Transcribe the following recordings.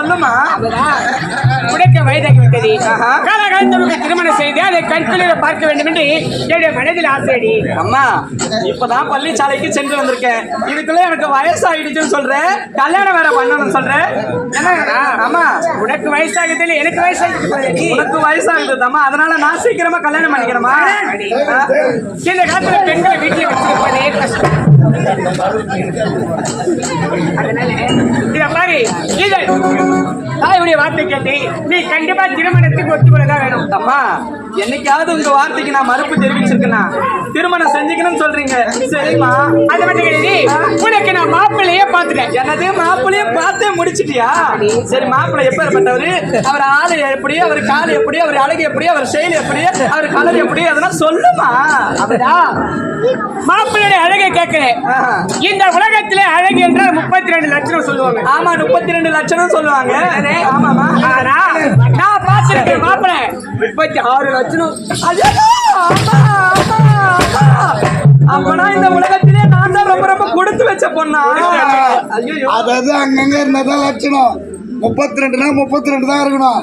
சொல்லுமா. உடைக்க வயதாகி விட்டது. காலகாலத்தவருக்கு திருமணம் செய்து அதை கண்குளிர பார்க்க வேண்டும் என்று என்னுடைய மனதில் ஆசையடி. அம்மா இப்பதான் பள்ளிச்சாலைக்கு சென்று வந்திருக்கேன். இதுக்குள்ள எனக்கு வயசாகிடுச்சுன்னு சொல்றேன். கல்யாணம் வேற பண்ணணும்னு சொல்றேன். ஆமா உனக்கு வயசாகுது எனக்கு வயசாகுது. உனக்கு வயசாகுது அம்மா, அதனால நான் சீக்கிரமா கல்யாணம் பண்ணிக்கிறேமா. இந்த காலத்துல பெண்களை வீட்டில் வச்சிருப்பதே கஷ்டம். அதனால இத மாதிரி தாயுடைய வார்த்தை கேட்டு நீ கண்டிப்பா திருமணத்துக்கு ஒத்துக்கொள்ளதான் வேணும். அம்மா என்னைக்காவது உங்க வார்த்தைக்கு நான் மறுப்பு தெரிவிச்சிருக்கேன்னா திருமணம் செஞ்சுக்கணும்னு சொல்றீங்க. சரிம்மா. அது மட்டும் கிடையாது, உனக்கு நான் மாப்பிள்ளையே பாத்துட்டேன். என்னது மாப்பிள்ளையே பார்த்தே முடிச்சிட்டியா? சரி மாப்பிள்ளை எப்பேற்பட்டவரு, அவர் ஆளு எப்படி, அவர் கால் எப்படி, அவர் அழகு எப்படி, அவர் செயல் எப்படி, அவர் கலர் எப்படி, அதெல்லாம் சொல்லுமா. அப்படிதான் மாப்பிள்ளைய அழகை கேட்கிறேன். இந்த உலகத்திலே அழகு என்றால் 32 லட்சம் சொல்லுவாங்க. ஆமா 32 லட்சம் சொல்லுவாங்க. ஆமாமா. ஆனா நான் பார்த்திருக்கேன் மாப்பிள்ளை 36 லட்சம். அப்பனா இந்த உலகத்திலே நான் தான் ரொம்ப ரொம்ப கொடுத்து வச்ச பொண்ணா. அதாவது அங்கங்க இருந்தாதான் லட்சணம். 32னா 32 தான் இருக்கணும்.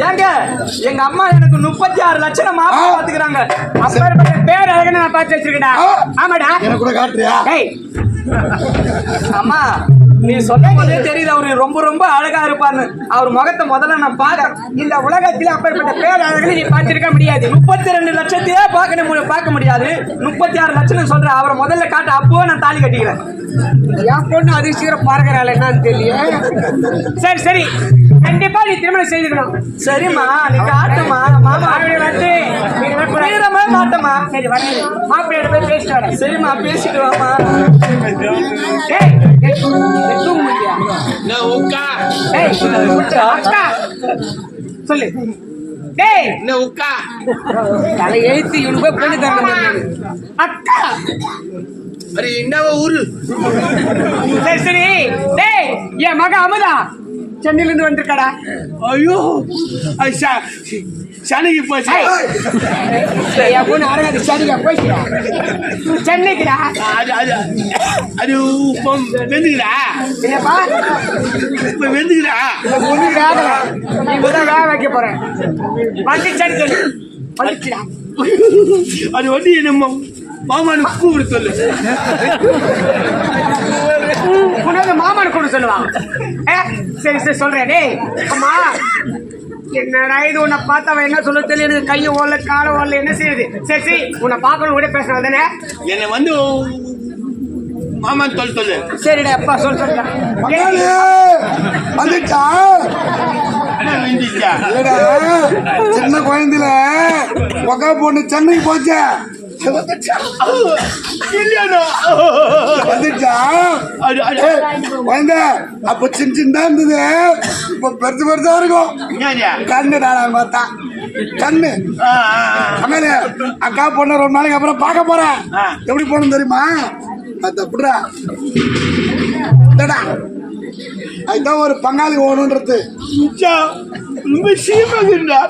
ஏங்க எங்க அம்மா எனக்கு 36 லட்சம் மாப்பிள்ளை பாத்துக்கிறாங்க. அப்பேற்பட்ட பேர் அழகுன்னு நான் பார்த்து வச்சிருக்கேன். ஆமாடா எனக்கு கூட காட்டுறியா? அம்மா நீ சொல்லும் போதே தெரியுது அவரு ரொம்ப ரொம்ப அழகா இருப்பான்னு. அவர் முகத்தை முதல்ல நான் பார்த்தேன். இந்த உலகத்தில் அப்பேற்பட்ட பேர் அழகுன்னு நீ பார்த்திருக்க முடியாது. 32 லட்சத்தையே பார்க்க முடியாது. 36 லட்சம் சொல்றேன். அவரை முதல்ல காட்டு, அப்போ நான் தாலி கட்டிக்கிறேன். என் பொண்ணு அதிசீரம் பார்க்கிறாள் என்னன்னு தெரியல. சரி சரி கண்டிப்பா நீ திருமணம் செய்துக்கணும். சரிம்மா நீ காட்டுமா. மாமா வந்து மாட்டமா. சரி வரேன் மாப்பிள்ளையோட போய் பேசிட்டு வரேன். சரிம்மா பேசிட்டு வாமா. சொல்லு தலை எழுத்து இவனு போய் பண்ணி தரணும். அக்கா என்ன ஊரு? சரி சரி டேய் என் மக அமுதா சென்னையில இருந்து வந்திருக்காடா. ஐயோ சனிக்கு போச்சு. என் பொண்ணு அழகாது சனிக்கா போயிடுறா சென்னைக்குடா. அது வெந்துக்குடா. என்னப்பா இப்ப வெந்துக்குடா. பொண்ணுக்குடா நீ தான் வேக வைக்க போறேன். வந்துச்சான்னு சொல்லு. வந்துச்சுடா. அது வந்து என்ன மாமானுக்கு கூப்பிட சொல்லு. உனக்கு மாமனு கூட சொல்லுவான். சரி சரி சொல்றேன். டேய் அம்மா என்னடா இது உன்னை பார்த்தா அவன் என்ன சொல்ல தெரியுது. கையை ஓடல காலை ஓடல என்ன செய்யுது. சரி சரி உன்னை பார்க்கணும் கூட பேசுறது தானே. என்னை வந்து மாமான்னு சொல்லு. சரிடா அப்பா சொல்றேன். சின்ன குழந்தையில ஒக்கா பொண்ணு சென்னைக்கு போச்ச அப்ப சின்ன சின்ன இருந்தது. இப்ப பெருசு பெருசா இருக்கும். கண்ணு பார்த்தா கண்ணு. அக்கா பொண்ணு 2 நாளைக்கு அப்புறம் பார்க்க போறேன். எப்படி போகணும் தெரியுமா? தப்புடா அதுதான் ஒரு பங்காளி ஓணுன்றது. ரொம்ப சீமாக்குண்டா.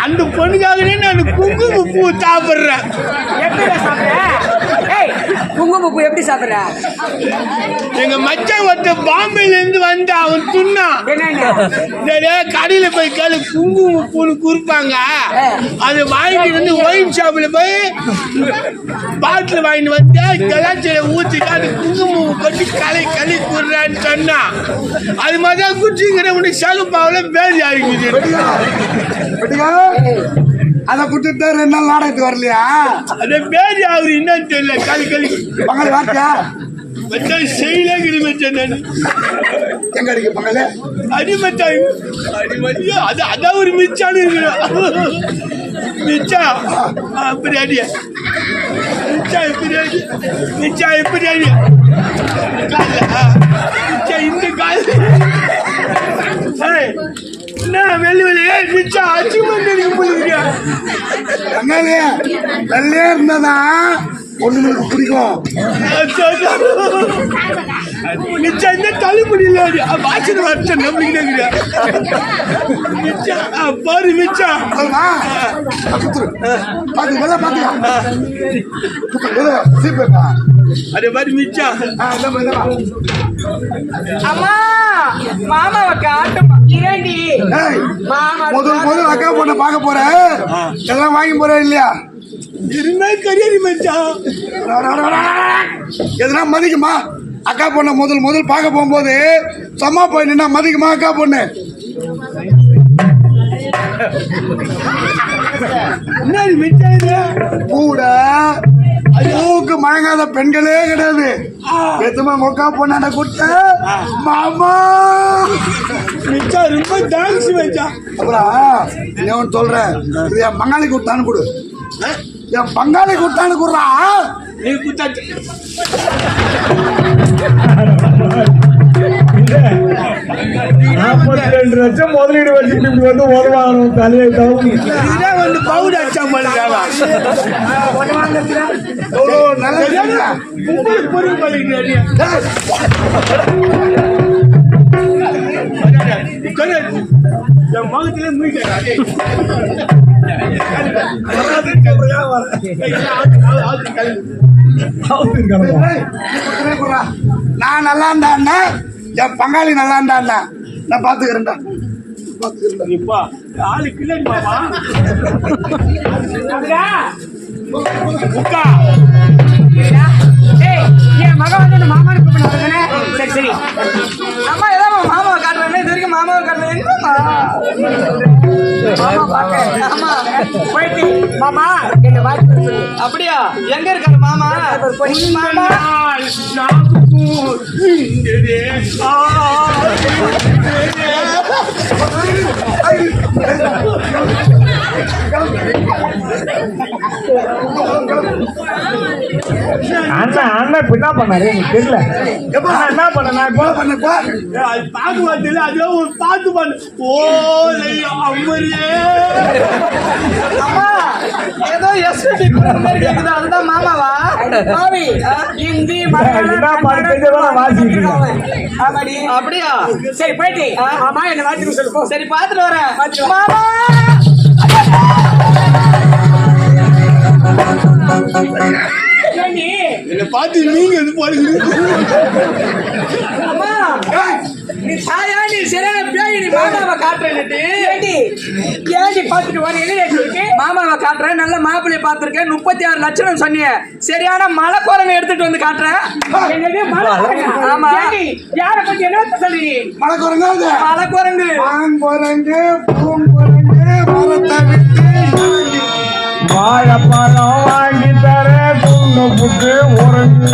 அந்த பொண்ணுக்காகவே நான் குங்குமப்பூ சாப்பிடுறேன். குங்குமப்பூ எப்படி சாப்பிடுற? எங்க மச்சான் ஒருத்த பாம்பேல இருந்து வந்து அவன் துண்ணா கடையில போய் கேளு குங்குமப்பூன்னு குறுப்பாங்க. அது வாங்கிட்டு வந்து ஒயின் ஷாப்ல போய் பாட்டில் வாங்கிட்டு வந்து கலாச்சில ஊத்திட்டு அது குங்குமம் கொட்டி களி குடுறான்னு சொன்னா. அது மாதிரி குடிச்சுக்கிற உனக்கு சகுப்பாவில பேதி ஆகிக்குது. அதை குடுத்துட்டு 2 நாள் நாடகத்துக்கு வரலையா? அதை பேதி ஆகுது என்னன்னு தெரியல. களி பங்காளி வார்த்தையா செய்யலே கிருமச்சேன். எங்க அடிக்க பங்காளி அடிமச்சாய் அது அதான் ஒரு மிச்சான்னு இருக்கிறோம். மிச்சா பிரியாணி மிச்சாய் பிரியாணி இந்த கால வெள்ளி வெளியே மிச்சா அச்சு மண்ணி போயிருக்கியா? வெள்ளையா இருந்தா பொண்ணுங்களுக்கு பிடிக்கும். மிச்சா இந்த தள்ளுபடியில் வாசனை வருஷம் நம்பிக்கிட்டே பாரு மிச்சா பாத்து பாத்துக்கா அதே மாதிரி மிச்சம் அம்மா மாமாவை காட்டுமா இரண்டி மாமா முதல் அக்கா பொண்ணை பார்க்க போறேன் எல்லாம் வாங்கி போறேன் இல்லையா இருந்தா கரியரி மச்சான் எதுனா மதிக்குமா அக்கா பொண்ணை முதல் பார்க்க போகும்போது சம்மா போய் நின்னா மதிக்குமா அக்கா பொண்ணு என்ன மிச்சம் கூட பூவுக்கு மயங்காத பெண்களே கிடையாது எதுமா மொக்கா பொண்ணாண்ட கூட்ட மாமா மிச்சம் ரொம்ப தேங்க்ஸ் மச்சான் அப்புறம் என்ன சொல்றேன் இது என் பங்காளி கூட்டான்னு கொடு என் பங்காளி கூட்டான்னு கொடுறா நீ குத்தாச்சு 42 லட்சம் முதலீடு வச்சுட்டு இப்படி வந்து உதவாகணும் தலையை தவறு இதுதான் வந்து பவுடர் அடிச்சா பண்ணுறாங்க பொருள் பண்ணிக்கிறேன் என் முகத்திலே முடிக்கிறாங்க நான் நல்லா இருந்தா என் பங்காளி நல்லா இருந்தா நான் பாத்துக்கிறேன்டா இப்பா ஆளு கிள்ளடி மாமா முக்கா என் மகன் வந்து மாமானு கூப்பிடுறாங்க. சரி சரி அம்மா ஏதாவது மாமாவை காட்டுறேன் இது வரைக்கும் மாமாவை காட்டுறேன் ஆமா போயிட்டு மாமா என்ன வாழ்த்து அப்படியா எங்க இருக்காரு மாமா மாமா அண்ணா இப்ப என்ன பண்ணாரு எனக்கு தெரியல என்ன பண்ண நான் பாக்கு வந்து அதே ஒரு பாத்து பண்ணு ஓ அம்மரியே அம்மா ஏதோ எஸ்பிபி மாதிரி கேக்குது அதுதான் மாமாவா மாமி ஹிந்தி என்ன பண்ணுறது வாசிட்டு ஆமாடி அப்படியா சரி போயிட்டு மாமா என்ன வாழ்த்து சொல்லு போ. சரி பாத்துட்டு வரேன் மாமா ஏண்டி? என்னை பார்த்து நீங்க எது பாருங்க அம்மா நீ தாயா நீ சரியான பேய் நீ மாமாவை காட்டுறேன்னுட்டு ஏண்டி பார்த்துட்டு வர என்ன மாமாவை காட்டுறேன் நல்ல மாப்பிள்ளைய பார்த்திருக்கேன் 36 லட்சம் சொன்னீங்க சரியான மலை குரங்கு எடுத்துட்டு வந்து காட்டுறேன் ஆமா. யார பத்தி என்ன சொல்லி மழை குரங்கு மலை குரங்கு ஆண் குரங்கு பூம் குரங்கு மரத்தை விட்டு வாழைப்பழம் வாங்கி தர துண்ணு புட்டு உறங்கு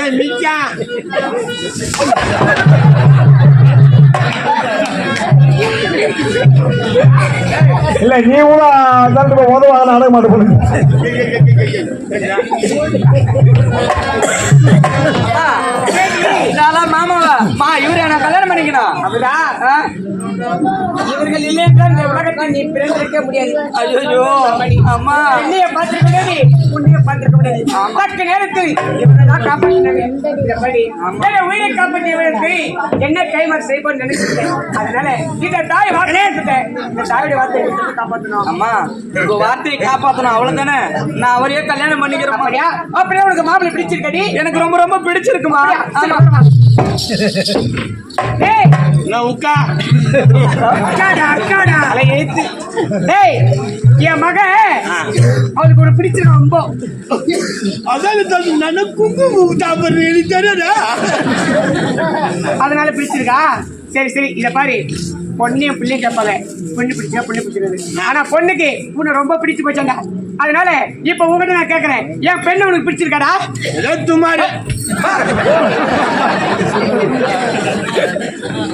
ஏன் மிச்சா இல்ல நீ கூட தண்டு உதவாக நாடக மாட்டேன் பண்ணுங்க மாமாவா இவரு நான் கல்யாணம் பண்ணிக்கணும் அப்படிதான் இவர்கள் இல்லை என்றால் இந்த உலகத்தை நீ பிறந்திருக்க முடியாது. ஐயோ அம்மா என்னைய பார்த்திருக்க முடியாது, உன்னைய பார்த்திருக்க முடியாது. தக்க நேரத்தில் இவர்களாம் காப்பாற்றினாங்க. இந்தபடி என்னை உயிரை காப்பாற்றியவர்களுக்கு என்ன கைமாறு செய்வோம்னு நினைச்சிருக்கேன். அதனால இந்த தாய் வார்த்தையே எடுத்துட்டேன். இந்த தாயுடைய வார்த்தையை எடுத்து காப்பாற்றணும். அம்மா உங்க வார்த்தையை காப்பாத்தணும் அவ்வளவுதானே நான் அவரையே கல்யாணம் பண்ணிக்கிறேன் அப்படியா? அப்படியே உனக்கு மாப்பிள்ளை பிடிச்சிருக்கடி? எனக்கு ரொம்ப ரொம்ப பிடிச்சிருக்குமா ஆமா. ஏய் நான் உட்கா அக்காடா அக்காடா ஏத்து. டேய் என் மகன் அவளுக்கு ஒரு பிடிச்சிருக்கு ரொம்ப. அதான் நான் குங்குமம் சாப்பிட்றேன் எனக்கு தெரியாதா அதனால பிடிச்சிருக்கா? சரி சரி இத பாரு, பொண்ணையும் பிள்ளையும் கேட்பாங்க பொண்ணு பிடிச்சா பொண்ணு பிடிச்சிருக்கு. ஆனா பொண்ணுக்கு உன்னை ரொம்ப பிடிச்சு போச்சாண்டா. அதனால இப்ப உங்ககிட்ட நான் கேட்கறேன், என் பெண்ணு உனக்கு பிடிச்சிருக்காடா? துமாரு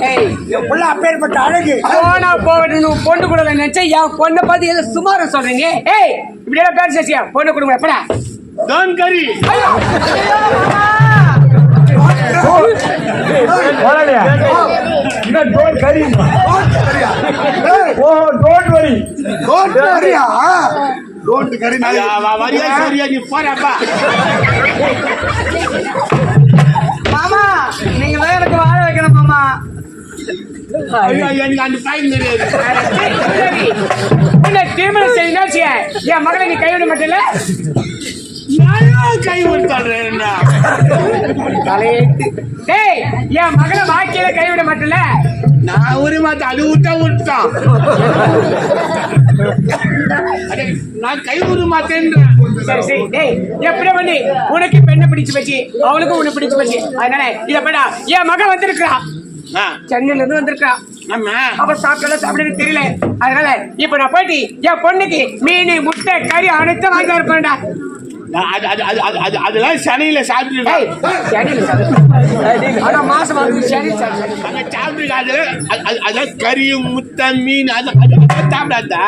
ஏய் என் புள்ள அப்பேற்பட்ட அழகு போனா போகணும். பொண்ணு கூட நினைச்சேன், என் பொண்ணை பார்த்து ஏதோ சுமாரம் சொல்றீங்க. ஏய் இப்படி எல்லாம் பேர் சேசியா பொண்ணு கொடுங்க எப்படா? தான் கறி கறி ஓ டோன்ட் வரி கறியா டோன்ட் கறி வரியா சரியா நீ போறப்பா மாமா நீங்க தான் எனக்கு வாழ வைக்கணும் மாமா ஐயோ, எனக்கு அந்த பாய்க்கு தெரியாது. உன்னை திருமணம் செய்யணும் என் மகளை நீ கைவிட மாட்டேல நானா கை விட்டாடுறேன்டா. டேய் என் மகளை வாழ்க்கையில கைவிட மாட்டேல நான் ஒரு மாத்த அது விட்டான். அடே, நான் கை விட மாட்டேன்றேன். சரி சரி டேய் எப்படி பண்ணி உனக்கு பெண்ணை பிடிச்சு வச்சு அவளுக்கும் உன்னை பிடிச்சு வச்சு அதனால இத பேடா என் மகன் வந்திருக்கா ஆ, சென்னையில இருந்து வந்திருக்கா ஆமா. அவ சாப்பிடல சாப்பிடுன்னு தெரியல அதனால இப்ப நான் போயிட்டு என் பொண்ணுக்கு மீன் முட்டை கறி அனைத்தும் வாங்கி இருப்பேன்டா அதெல்லாம் சனியில சாப்பிட்டுருக்கேன். ஆனா மாசம் வந்து சரி அதான் கறி முட்டை மீன் சாப்பிடாதா.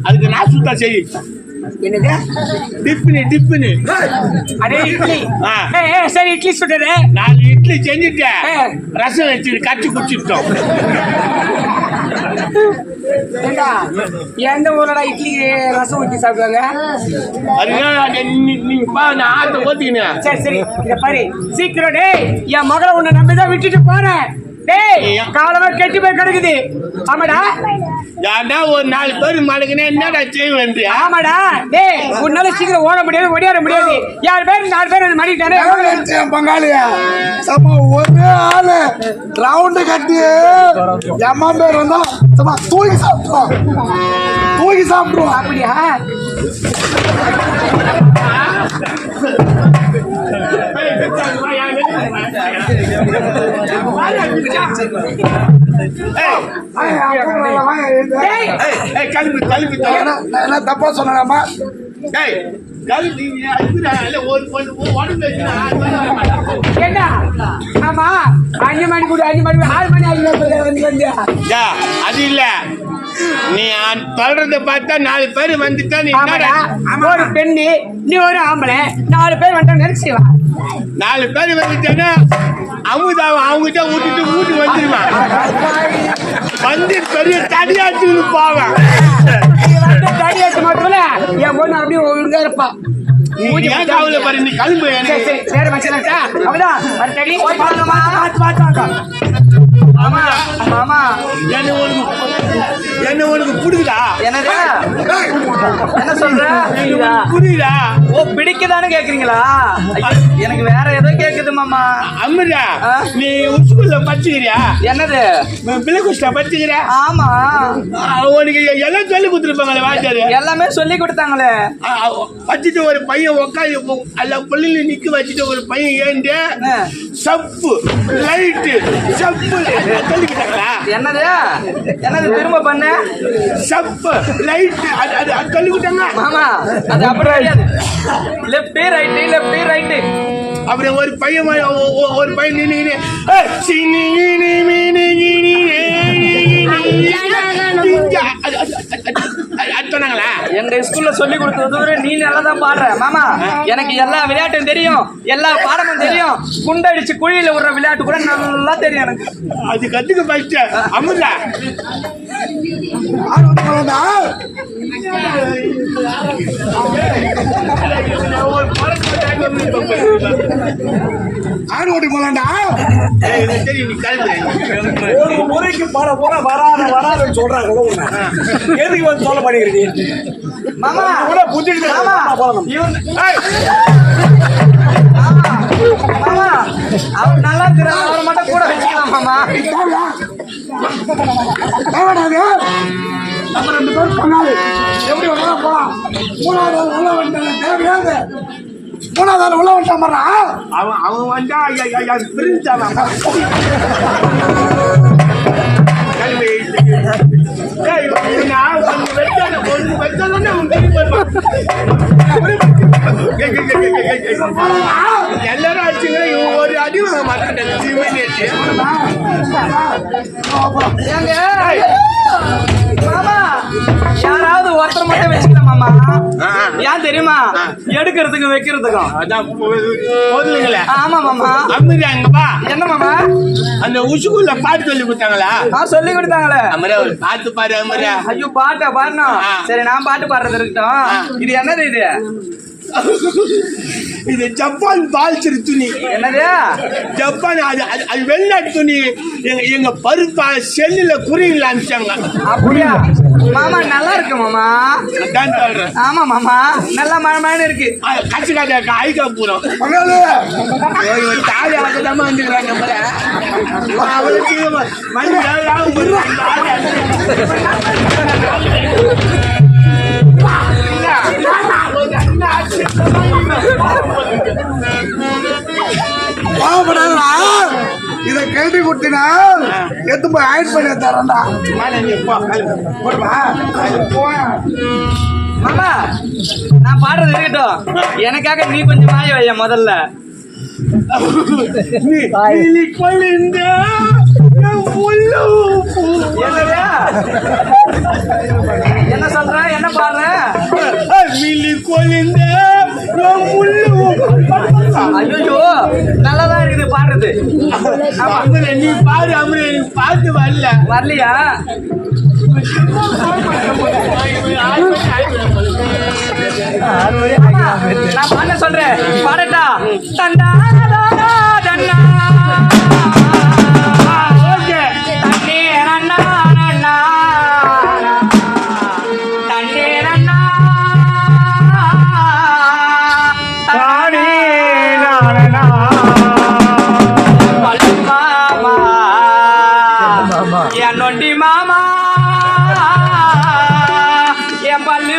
அதுக்கு நான் சுத்தா செய்ய என்னது டிப்புன்னு அடே இட்லி ஆ. சரி இட்லி சுடுறே 4 இட்லி செஞ்சுட்டேன். ரசம் வச்சு கச்சி குடிச்சிட்டோம். ஏண்டா எந்த ஊர்லடா இட்லி ரசம் ஊற்றி சாப்பிடுவாங்க அதுதான் நீங்க பா, நான் ஆட்ட ஓத்திக்கினேன். சரி சரி இத பாரு சீக்கிரம் டேய் என் மகளை உன்னை நம்பிதான் விட்டுட்டு போறேன் டேய் காலமா கெட்டி போய் கிடக்குது ஆமாடா ஏன்டா ஒரு 4 பேர் மடக்குனே என்னடா செய்வேன்றியா? ஆமாடா டேய் உன்னால சீக்கிரம் ஓட முடியாது ஓடியாட முடியாது 4 பேர் வந்து மாட்டிட்டானே என் பங்காளியா சும்மா ஒரு ஆளு ரவுண்டு கட்டி எம்மா பேர் வந்தா சும்மா தூக்கி சாப்பிடுவோம் அப்படியா டேய் கல்வி என்ன தப்பா சொன்னாமா ஏண்டா ஆமா 5 மணி கூட 5 மணி 6 மணி ஆகி அது இல்ல, நீ சொல்றத பார்த்தா 4 பேர் வந்துட்டா நீ ஆமாடா ஒரு பெண்ணு நீ ஒரு ஆம்பளை 4 பேர் வந்துட்டா நினைச்சுவா 4 பேர் வந்துட்டானா அமுதாவை அவங்ககிட்ட விட்டுட்டு வீட்டுக்கு வந்துருவான். வந்து பெரிய தடியாச்சுன்னு போவான். தடியாச்சு மட்டும் என் பொண்ணு அப்படியே ஒழுங்கா இருப்பா ஏன் காவல பாரு, நீ கிளம்பு. சரி சரி வேற மச்சனாட்டா அவதான் வரட்டடி மாமா மாமா என்ன உனக்கு புடிக்குதா? என்னது என்ன சொல்ற புரியுதா? ஓ பிடிக்குதான்னு கேக்குறீங்களா? ஐயோ, எனக்கு வேற ஏதோ கேக்குது மாமா. அம்மா ஆ? நீ ஸ்கூல்ல படிச்சுக்கிறியா? என்னது பிள்ளைகுஷ்டா படிச்சுக்கிற? ஆமா உனக்கு எல்லாம் சொல்லி கொடுத்துருப்பாங்களே வாத்தியாரு. எல்லாமே சொல்லி கொடுத்தாங்களே. வச்சுட்டு ஒரு பையன் உட்காந்து எல்லா பிள்ளைங்க நிக்க வச்சுட்டு ஒரு பையன் ஏண்டு சப்பு லைட்டு சப்பு சொல்லிக்கிட்டாங்களா? என்னது என்னது திரும்ப பண்ண சப்பு லைட் அது சொல்லிக்கிட்டாங்க மாமா. அது அப்படி கிடையாது. லெஃப்ட் ரைட்டு அப்புறம் ஒரு பையன் நின்று சொன்னாங்களா? எங்க ஸ்கூல்ல சொல்லி கொடுத்தது நீ நல்லா தான் பாடுற மாமா. எனக்கு எல்லா விளையாட்டும் தெரியும், எல்லா பாடமும் தெரியும். குண்டடிச்சு குழியில விடுற விளையாட்டு கூட நல்லா தெரியும் எனக்கு. அது கத்துக்க ஃபர்ஸ்ட் அமுதா. ஆடு ஓட்டி போலாண்டா. சரி நீ கிளம்பு. ஒரு முறைக்கு பல முறை வராதுன்னு சொல்றாங்க. எதுக்கு வந்து சொல்ல மாட்டேங்கிறீங்க மாமா? புத்தி மாமா மாமா அவர் நல்லா இருக்கிறார், அவரை மட்டும் கூட வச்சுக்கலாம் மாமா. நம்ம 2 பேரும் பங்காளி எப்படி வேணா போலாம். 3வது ஆள் உள்ள வந்துட்டாங்க தேவையாது. 3வது ஆள் உள்ள வந்துட்டான் பாரு. அவன் வந்தா பிரிஞ்சான். எல்லாரும் ஆச்சுங்க ஒரு அடி வாங்க மாட்டாங்க. ஏங்க மாமா யாராவது ஒருத்தர் மட்டும் வச்சுக்கலாம் மாமா. ஏன் தெரியுமா? எடுக்கிறதுக்கும் வைக்கிறதுக்கும். அதான் போதுங்களே. ஆமா மாமா. அம்மாப்பா என்ன மாமா? அந்த உசுக்குள்ள பாட்டு சொல்லி கொடுத்தாங்களா? சொல்லி கொடுத்தாங்களே. அமரா ஒரு பாட்டு பாரு அமரா. ஐயோ பாட்டா பாடணும். சரி நான் பாட்டு பாடுறது இருக்கட்டும். இது என்னது இது? இது ஜப்பான் பால்ச்சரி துணி. என்னது ஜப்பான் அது வெளிநாட்டு துணி. எங்க பருப்பா செல்லுல குறியில் அனுப்பிச்சாங்க. அப்படியா மாமா? நல்லா இருக்கு மாமா. அதான் சொல்றேன். ஆமா மாமா, நல்லா மழை இருக்கு. கட்சி காட்ட ஐக்கா பூரம் தாலி ஆகதாம வந்துக்கிறாங்க. அவளுக்கு மணி பாவப்படாதா, இத கேள்வி கொடுத்தினா எத்து போய் ஆயிட் பண்ணி தரேன்டா. மாமா நான் பாடுறது இருக்கட்டும், எனக்காக நீ கொஞ்சம் மாய வைய முதல்ல. என்ன சொல்ற, என்ன பாடுற? ஐயோ நல்லாதான் இருக்குது பாடுறது. நீ பாரு அமரே, பார்த்து வரலையா? நான் பாட சொல்றேன், பாடட்டா? தண்டா தண்டா நொண்டி மாமா என் பல்லு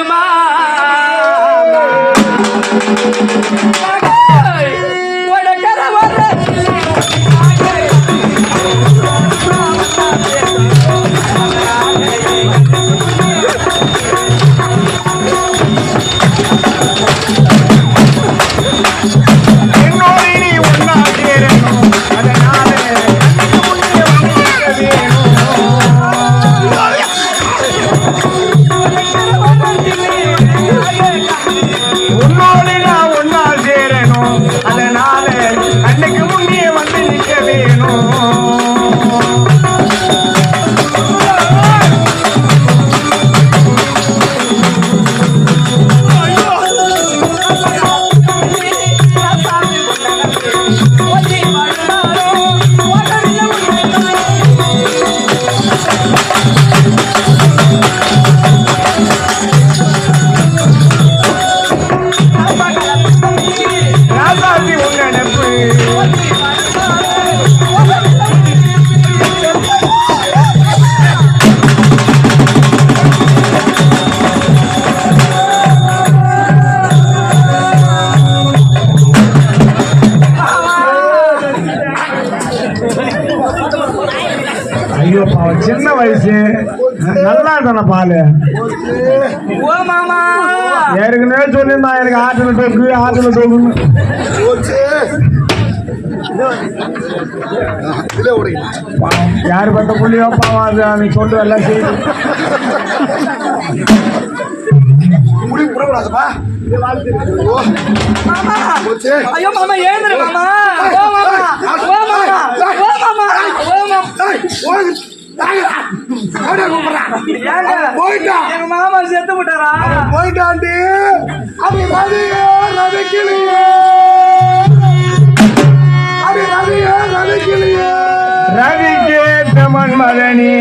சின்ன வயசு நல்லா தானே பாலு. ஓ மாமா ஏற்கனவே சொல்லியிருந்தான் எனக்கு ஆற்றுல டோக்கு யாரு பட்ட புள்ளியோ பாவம், அது நீ சொல்லு எல்லாம் செய்யுது. மாமா ஐயோ மாமா எழுந்துரு மாமா. ஓ மாமா ஓ மாமா ஓ மாமா ஓ மாமா எங்க மாமா செத்து விட்டாரா? போயிட்டாண்டி. அது ரவியே ரவிக்கிளியே, அது ரவியே ரவிக்கிளியே, ரவி கேட்ட மன்மதனே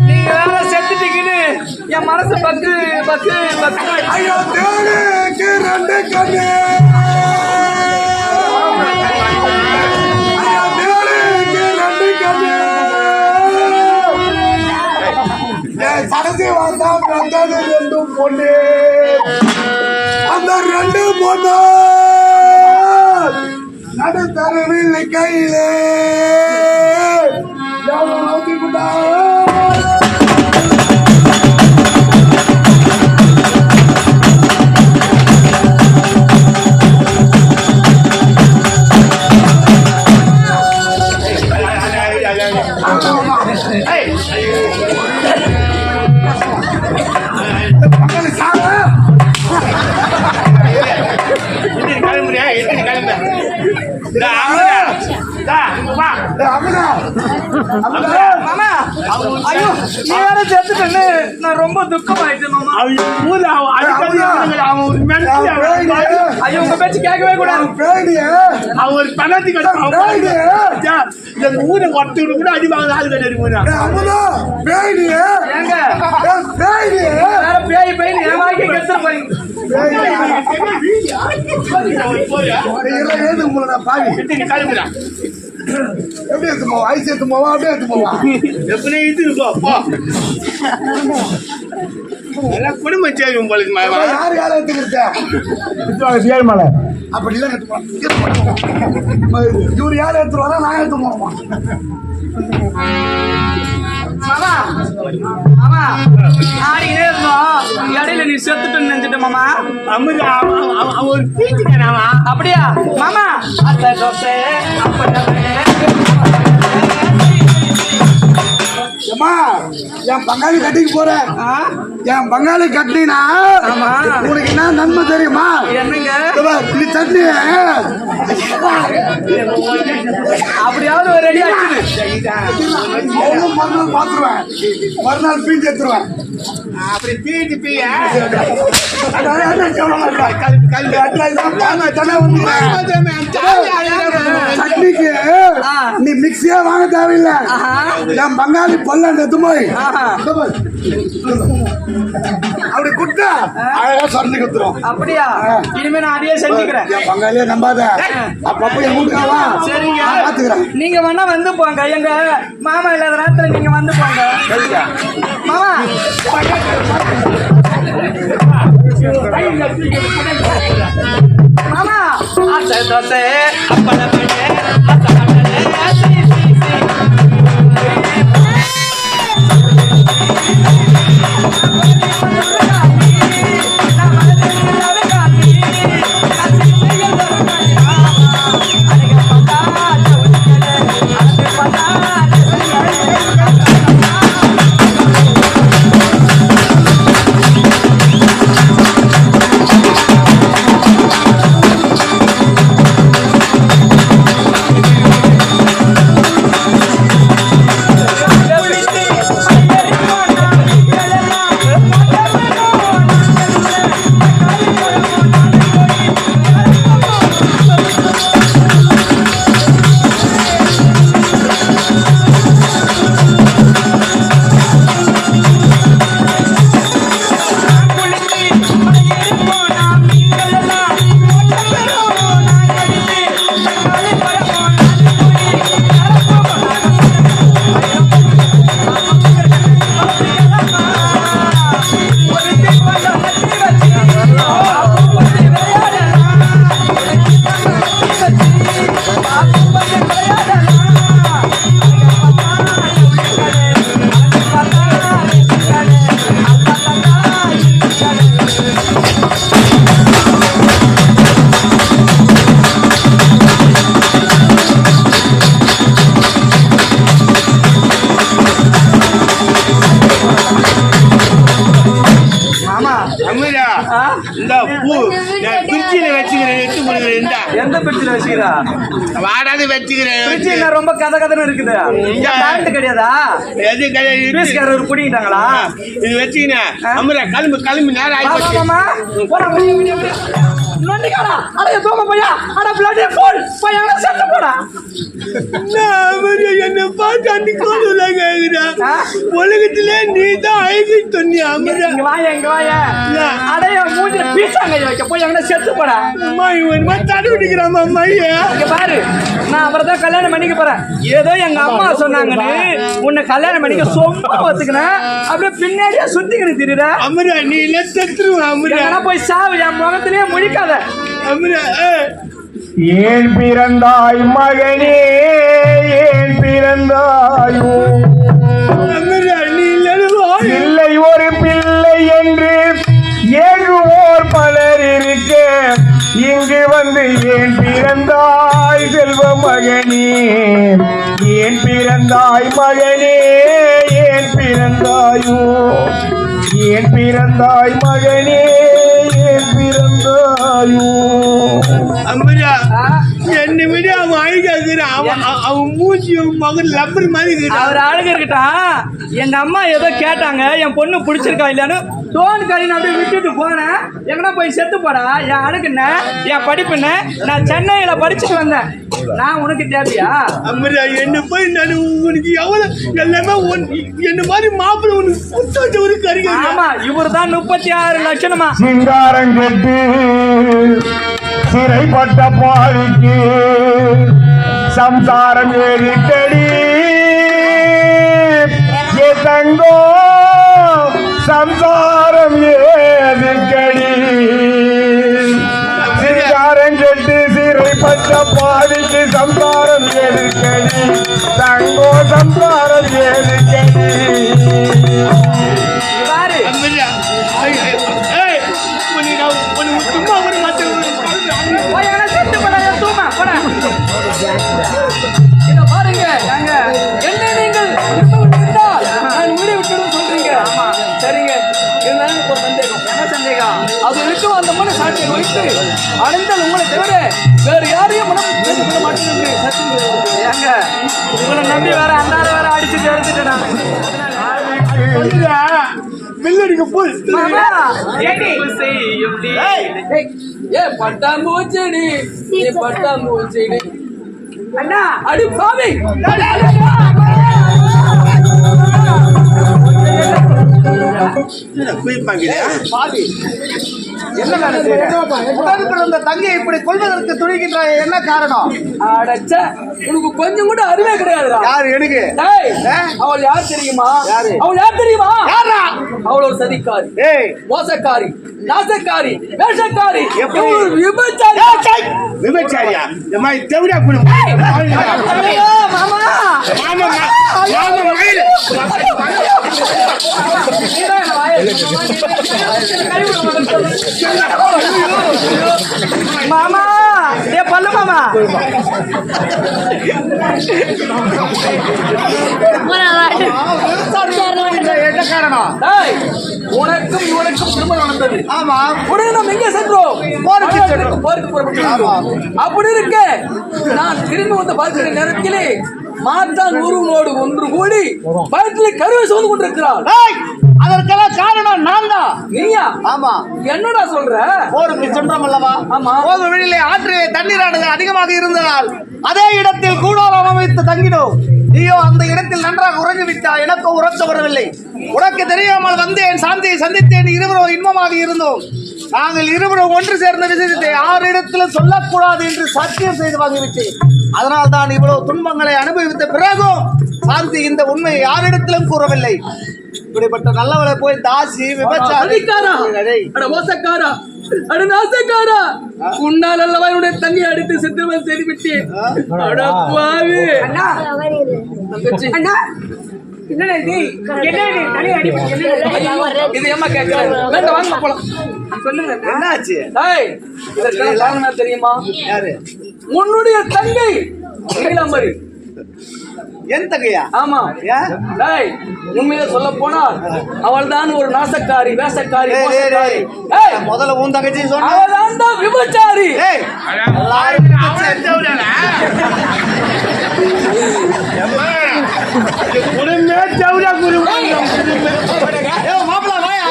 நீங்க வேற செத்துட்டீங்கன்னு என் மனசு பக்கு பக்கு பக்கு. ஐயோ தேவனுக்கு ரெண்டு கண்ணு அது ரெண்டும் பொண்ணு அந்த ரெண்டு பொண்ணு நடுத்தரவில் கையிலே மாமா ஐயோ நீ வேற செத்துட்டேன்னு நான் ரொம்ப துக்கமாயிட்டேன் மாமா. ஐயோ உங்க பேச்சு கேட்கவே கூடாது. அவன் ஒரு பணத்தி இந்த ஊரை ஒருத்தவங்க கூட அடி வாங்க ஆள் கிடையாது. ஏங்க வேற பேய் பேய் ஏமாக்கி கெடுத்து போறீங்க. எப்படி எடுத்து போவா? ஐஸ் எடுத்து போவா? அப்படியே எடுத்து போவா? எப்படி போ எல்லாம் குடும்பம் சேரும் உங்களுக்கு யாரு யாரை எடுத்துக்கிட்ட மலை அப்படி எல்லாம் எடுத்து போலாம். இவரு யாரை எடுத்துருவாரா? நான் எடுத்து போவோமா? மாமா மாமா ஆடிக்கிட்டே இருந்தோம் இடையில நீ செத்துட்டுன்னு நினைச்சிட்ட மாமா. அவன் ஒரு பீச்சுக்காராமா. அப்படியா மாமா? அத்தை தோசை ஏம்மா, என் பங்காளி கட்டிக்கு போறேன். என் பங்காளி கட்டினா ஆமா உனக்கு என்ன நன்மை தெரியுமா? என்னங்க இப்படி சட்னி அப்படியாவது ஒரு ரெடி ஆச்சு. மறுநாள் பாத்துருவேன், மறுநாள் பீஞ்சு எடுத்துருவேன். அப்படி பீச்சு பீய சட்னிக்கு நீ மிக்சியா வாங்க தேவையில்லை. என் பங்காளி பொல்ல போய் அப்படி குட்டா அழகா சொன்னி குத்துரும். அப்படியா? இனிமே நான் அதையே செஞ்சுக்கிறேன். என் பங்காளியே நம்பாத. அப்பப்ப என் வீட்டுக்காவா சரிங்க பாத்துக்கிறேன். நீங்க வேணா வந்து போங்க. எங்க மாமா இல்லாத நேரத்துல நீங்க வந்து போங்க. மாமா மாமா அத்தை தோசை அப்பளம் இந்த பூ நான் பிரிட்ஜில வச்சுக்கிறேன். எடுத்து கொடுக்குறேன். எந்த பிரிட்ஜில வச்சுக்கிறா? வாடாது வச்சுக்கிறேன். பிரிட்ஜில ரொம்ப கதை கதைன்னு இருக்குது. கரண்ட் கிடையாதா? எது கிடையாது. பீஸ்காரர் புடிங்கிட்டாங்களா? இது வச்சுக்கினேன். அம்மா கிளம்பு கிளம்பு நேரம் ஆயிடுச்சு. மாமா போடா நொண்டிக்காரா. அட தூங்க போயா. அட பிளட் ஃபுல் போய் அங்க செத்து போடா. என்ன பார்த்து அன்னைக்கு ஆ? உலகத்திலே நீ தான் அழகு சொன்னியா இங்க வாயா இங்க வாயா அடைய மூஞ்சில பீச்சாங்க வைக்க போய் எங்கன்னா செத்து போடா அம்மா இவன் தடை விட்டுக்கிறாமா மைய இங்க பாரு நான் அவரை தான் கல்யாணம் பண்ணிக்க போறேன் ஏதோ எங்க அம்மா சொன்னாங்கன்னு உன்னை கல்யாணம் பண்ணிக்க சொம்ப ஒத்துக்கினேன் அப்படியே பின்னாடியே சுத்திக்கின்னு திரியுற அமரா நீ எல்லாம் செத்துருவா அமரா எங்கன்னா போய் சாவு என் முகத்திலேயே முழிக்காத அமரா ஏன் பிறந்தாய் மகனே ஏன் பிறந்தாயோ அமரா நீ இல்லைன்னு இல்லை ஒரு பிள்ளை என்று ஏங்குவோர் பலர் இருக்க இங்கு வந்து ஏன் பிறந்தாய் செல்வ மகனே ஏன் பிறந்தாய் மகனே ஏன் பிறந்தாயோ ஏன் பிறந்தாய் மகனே ஏன் பிறந்தாயோ அமரா என்னை விட அவன் அழகாக்குறான் அவன் மூஞ்சி மகன் லப்பர் மாதிரி இருக்கிறான் அவர் அழகு இருக்கட்டும் எங்க அம்மா ஏதோ கேட்டாங்க என் பொண்ணு பிடிச்சிருக்கா இல்லையான்னு டோன் கழின்னு அப்படியே விட்டுட்டு போனேன் எங்கன்னா போய் செத்து போடா என் அழகு என்ன என் படிப்பு என்ன நான் சென்னையில படிச்சுட்டு வந்தேன் நான் உனக்கு தேவையா அமரா என்ன போய் நான் உனக்கு எவ்வளவு எல்லாமே என்ன மாதிரி மாப்பிள்ளை உனக்கு புத்தகத்தை ஒரு கருங்க ஆமா இவர் தான் 36 லட்சணமா சிங்காரம் கெட்டு சிறைப்பட்ட பாவிக்கு சம்சாரம் ஏறிட்டடி ஏ தங்கோ சம்சாரம் ஏறிக்கடி சிங்காரம் கெட்டு சிறைப்பட்ட பாவிக்கு சம்சாரம் ஏறிக்கடி தங்கோ சம்சாரம் ஏறிக்கடி பாரு அமரா ஏய் உனக்கு சும்மா ஒரு போய் எங்கன்னா செத்து போடா என் தூமா போடா இத பாருங்க நாங்க என்ன நீங்கள் இருந்தால் நான் வீடு விட்டுடும் சொல்றீங்க ஆமா சரிங்க இருந்தாலும் ஒரு சந்தேகம் என்ன சந்தேகம் அது இருக்கும் அந்த மன சாட்சியை வைத்து அடைந்தால் உங்களை தவிர வேறு யாரையும் மனம் விட மாட்டேன் சத்தியம் ஏங்க உங்களை நம்பி வேற அந்தார வேற அடிச்சுட்டு எடுத்துட்டேன் பில்லடிக்க போய் பட்டாம்பூச்செடி பட்டாம்பூச்செடி அண்ணா அடி பாவி உடன் பிறந்த தங்கையை இப்படி கொள்வதற்கு துணிகின்றாய் என்ன காரணம் அடச்ச உனக்கு கொஞ்சம் கூட அறிவே கிடையாதுடா யார் எனக்கு டேய், அவள் யார் தெரியுமா அவள் யார் தெரியுமா அவள் ஒரு சதிக்காரி ஏய் மோசக்காரி நாசக்காரி வேஷக்காரி எப்படி? இவள் ஒரு விபச்சாரி விபச்சாரியா இந்த மாதிரி தேவையா கொடு ஐயோ, மாமா நீதான் என்ன வாயை- மாமா ஏ பல்ல மாமா என்ன காரணம் டேய், உனக்கும் இவனுக்கும் திருமணம் நடந்தது ஆமா உடனே நாம் எங்கே சென்றோம் போருக்கு சென்றோம். போருக்கு புறப்பட்டோம். அப்படி இருக்க நான் திரும்பி வந்து பார்க்கிற நேரத்திலே மாற்றான் ஒருவனோடு ஒன்று கூடி வயிற்றில் கருவை சுமந்து கொண்டிருக்கிறாள் ஏய், அதற்கெல்லாம் காரணம் நான் தான் நீயா ஆமா என்னடா சொல்ற போருக்கு சென்றோம் அல்லவா ஆமா. போகும் வழியிலே ஆற்றிலே தண்ணீரானது அதிகமாக இருந்ததால் அதே இடத்தில் கூடாரம் அமைத்து தங்கினோம் நீயோ அந்த இடத்தில் நன்றாக உறங்கி விட்டாய் எனக்கு உறக்க வரவில்லை உனக்கு தெரியாமல் வந்தேன் சாந்தியை சந்தித்தேன் இருவரும் இன்பமாக இருந்தோம் நாங்கள் இருவரும் ஒன்று சேர்ந்த விஷயத்தை 6 இடத்திலும் சொல்லக்கூடாது என்று சத்தியம் செய்து வாங்கிவிட்டேன் அதனால் தான் இவ்வளவு துன்பங்களை அனுபவித்த பிறகும் சாந்தி இந்த உண்மையை 6 இடத்திலும் கூறவில்லை இப்படிப்பட்ட நல்லவளை போய் தாசி சதிக்காரா? விபச்சாரி அட மோசக்காரா அட நாசக்காரா உன்னால் அல்லவா என்னுடைய தண்ணி அடித்து சித்திரவதை செய்து விட்டேன் அட பாவி அண்ணா தங்கச்சி அண்ணா என்னடா இது என்ன தண்ணி அடிப்பு இது ஏமா கேக்குற வேண்டாம் வாங்க போலாம் சொல்லுங்க என்னாச்சு டேய் இதற்கான காரணம் என்ன தெரியுமா யாரு உன்னுடைய தங்கை நீலாம்பரி என் தங்கையா ஆமா ஏன்? டேய் உண்மையை சொல்ல போனால் அவள் தான் ஒரு நாசக்காரி வேஷக்காரி ஏய், ஏய், மோசக்காரி. ஏய். ஏய், முதல்ல உன் தங்கச்சி சொன்ன அவள் தான் விபச்சாரி ஏய், எல்லாரும் விபச்சாரி. குடும்பமே தேவையா குரு ஏய், மாப்பிள்ளை வாயா.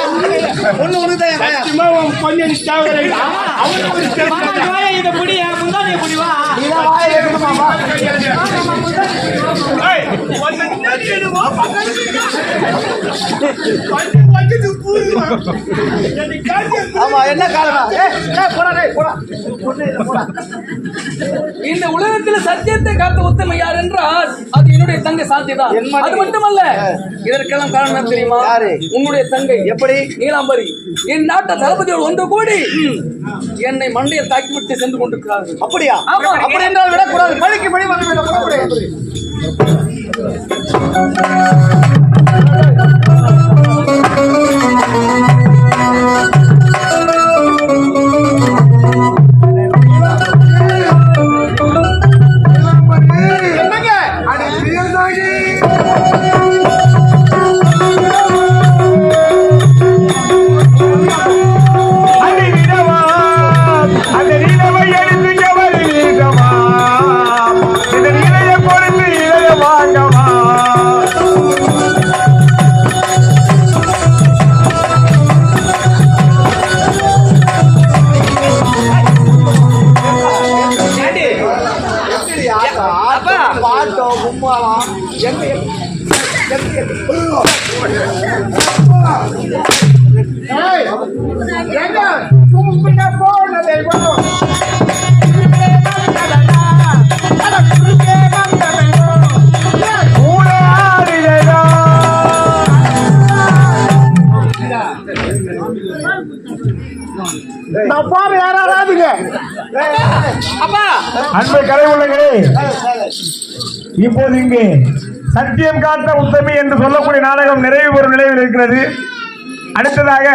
ஒண்ணு உனக்குதான் வாயா. சும்மா கொஞ்சம் தேவை மாமா, இங்க வாயா, இதை புடி, முந்தானையை புடி, வா. நீதான் வாயை எடுக்கணுமா? ஏய், ஒன்னு நினைச்சிடுவா, ஆமா என்ன காரணம் இந்த உலகத்துல சத்தியத்தை காத்த உத்தம யார் என்றால் அது என்னுடைய தங்கை சாந்திதான். அது மட்டுமல்ல, இதற்கெல்லாம் காரணம் என்ன தெரியுமா? உன்னுடைய தங்கை எப்படி நீலாம்பரி என் நாட்டு தளபதியோடு ஒன்று கூடி என்னை மண்டையை தாக்கிவிட்டு சென்று கொண்டிருக்கிறார்கள். அப்படியா? ஆமா. அப்படி என்றால் விடக்கூடாது. மழைக்கு மழை வந்து பாட்டோம் கும்மாலாம் நான் பாரு யாராவதுங்க அப்பா அன்பை கலை உள்ளங்களே, இப்போது இங்கே சத்தியம் காத்த உத்தமி என்று சொல்லக்கூடிய நாடகம் நிறைவு பெறும் நிலையில் இருக்கிறது. அடுத்ததாக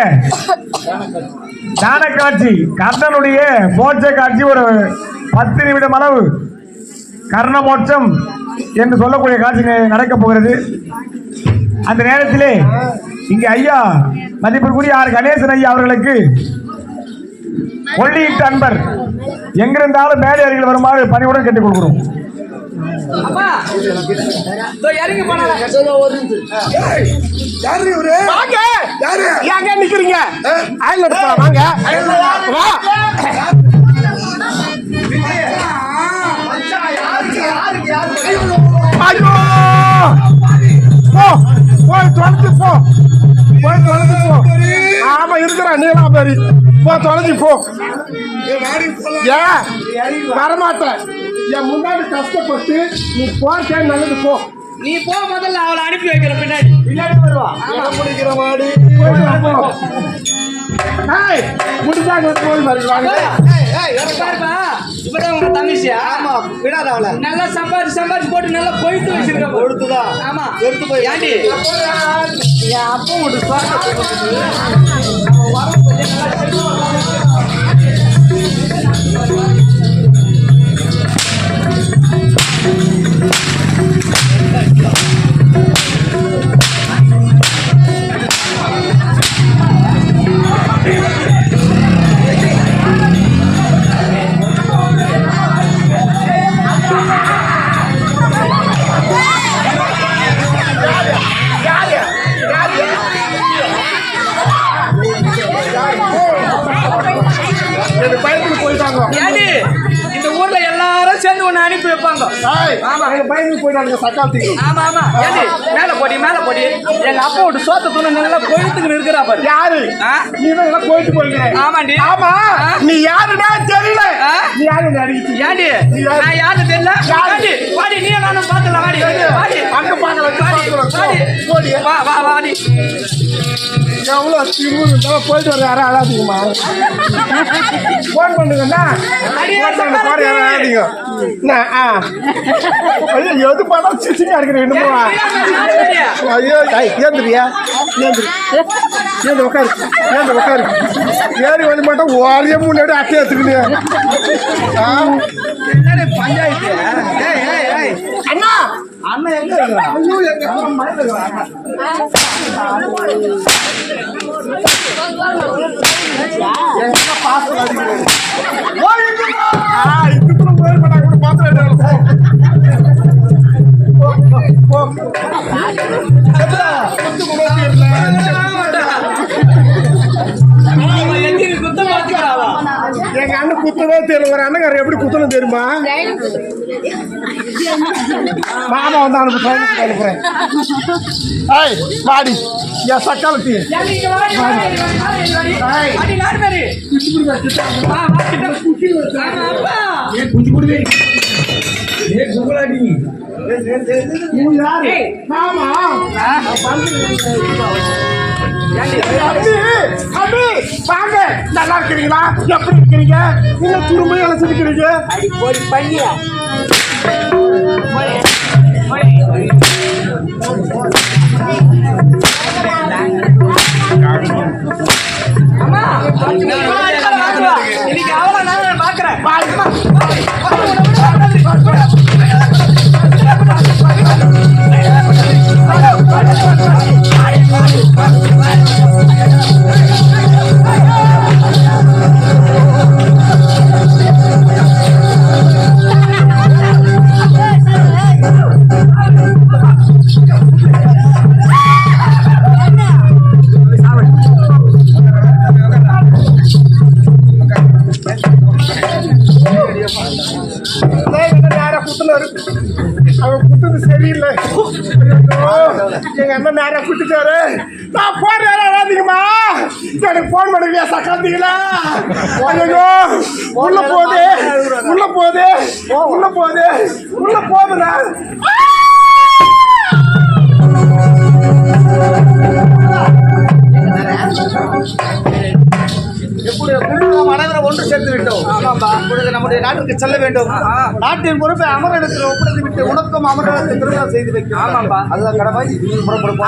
தான காட்சி, கர்ணனுடைய மோட்ச காட்சி, ஒரு 10 நிமிடம் அளவு கர்ண மோட்சம் என்று சொல்லக்கூடிய காட்சி நடக்கப் போகிறது. அந்த நேரத்திலே இங்கே ஐயா மதிப்பிற்குரிய ஆர் கணேசன் ஐயா அவர்களுக்கு கொள்ளியிட்ட அன்பர் எங்கிருந்தாலும் மேடை அருகில் வருமாறு பணிவுடன் கேட்டுக் கொள்கிறோம். அப்பா இறங்கி போனாங்க. யாரு இவரு? வாங்க, யாரு? ஏங்க நிக்கிறீங்க? ஆயில் எடுக்கலாம், வாங்க வா. ஐயோ, போ போய் தொலைஞ்சு போ, போய் தொலைஞ்சு போ. ஆமா இருக்கிற நீலாம்பரி, போ தொலைஞ்சு போ. ஏன் வரமாட்டேன்? என் முன்னாடி கஷ்டப்பட்டு நீ போட்டே நல்லது. போ, நீ போ, முதல்ல அவளை அனுப்பி வைக்கிற பின்னாடி பின்னாடி வருவா. பிடிக்கிற மாடு முடிஞ்சாங்க போய் வருவாங்க. பாருப்பா, இப்பதான் உங்க தங்கச்சியா? ஆமா விடாத அவளை நல்லா சம்பாதிச்சு போட்டு நல்லா கொய்த்து வச்சிருக்க. கொடுத்துதான் ஆமா, எடுத்து போய் ஏண்டி என் அப்பா ஒரு பயத்துக்கு போயிட்டாங்க. ஏண்டி இந்த ஊர்ல எல்லாரும் சேர்ந்து ஒண்ணு அனுப்பி வைப்பாங்க. ஆமா, பயத்துக்கு போயிட்டாங்க சக்காலத்துக்கு. ஆமா ஆமா. ஏண்டி மேல போடி எங்க அப்பா ஒரு சோத்த துணை நல்லா கொழுத்துக்கு இருக்கிறா பாரு. யாரு நீ தான் போயிட்டு போயிருக்க? ஆமாண்டி. ஆமா, நீ யாருடா தெரியல. நீ யாரு அடிக்கிட்டு? ஏண்டி நான் யாரு தெரியல? ஏண்டி வாடி, நீ நானும் பாத்துலாம். வாடி வாடி அங்க பாக்கலாம். வாடி வா வா வாடி. எவ்வளவு திரும்ப போயிட்டு வர யாரும் அழாதீங்கம்மா. போன் பண்ணுங்கண்ணா, போன் யாரும் அழாதீங்க. ஐயோ, எது படம் சிச்சிங்க இருக்கிற என்னமோ. ஐயோ, ஏந்திரியா? ஏந்து உட்காரு, ஏறி வந்து மட்டும் ஒரே முன்னாடி அட்டை எடுத்துக்கிட்டு பஞ்சாயத்து அண்ணா அண்ணன் எங்க இருக்கிறான்? ஐயோ, எங்க மயில இதுக்குள்ள போய் பண்ணா கூட பாத்திரம் குத்தம் பாத்துக்கிறாவா? எங்க அண்ணன் குத்தவே தெரியல. ஒரு அண்ணங்காரர் எப்படி குத்தணும் தெரியுமா? மாமா வந்து அனுப்புறேன் ஏய் வாடி என் சக்காலத்தி குஞ்சு குடுவே மாமா வாங்க நல்லா இருக்கிறீங்களா எப்படி இருக்கிறீங்க நீங்க துரும்பு இழைச்சிருக்கிறீங்க ஒரு பையா இன்னைக்கு அவ்வளோ நான் பாக்குறேன். நேரம் குத்துனாரு அவன் குத்துது சரியில்லை எங்க அண்ணன் நேரம் குத்துட்டாரு நான் போன் வராதிங்கம்மா எனக்கு போன் பண்ணுறியா சக்காந்தீங்களா ஐயோ உள்ள போகுது உள்ள போகுது உள்ள போகுது உள்ள போகுதுண்ணா அனைவரும் ஒன்று சேர்த்து விட்டோம். இப்பொழுது நம்முடைய நாட்டுக்கு செல்ல வேண்டும். நாட்டின் பொறுப்பை அமரத்தில் ஒப்படைத்து விட்டு உனக்கும் அமரத்தில் திருமணம் செய்து வைக்கும். அதுதான் கடமை. புறப்படும்.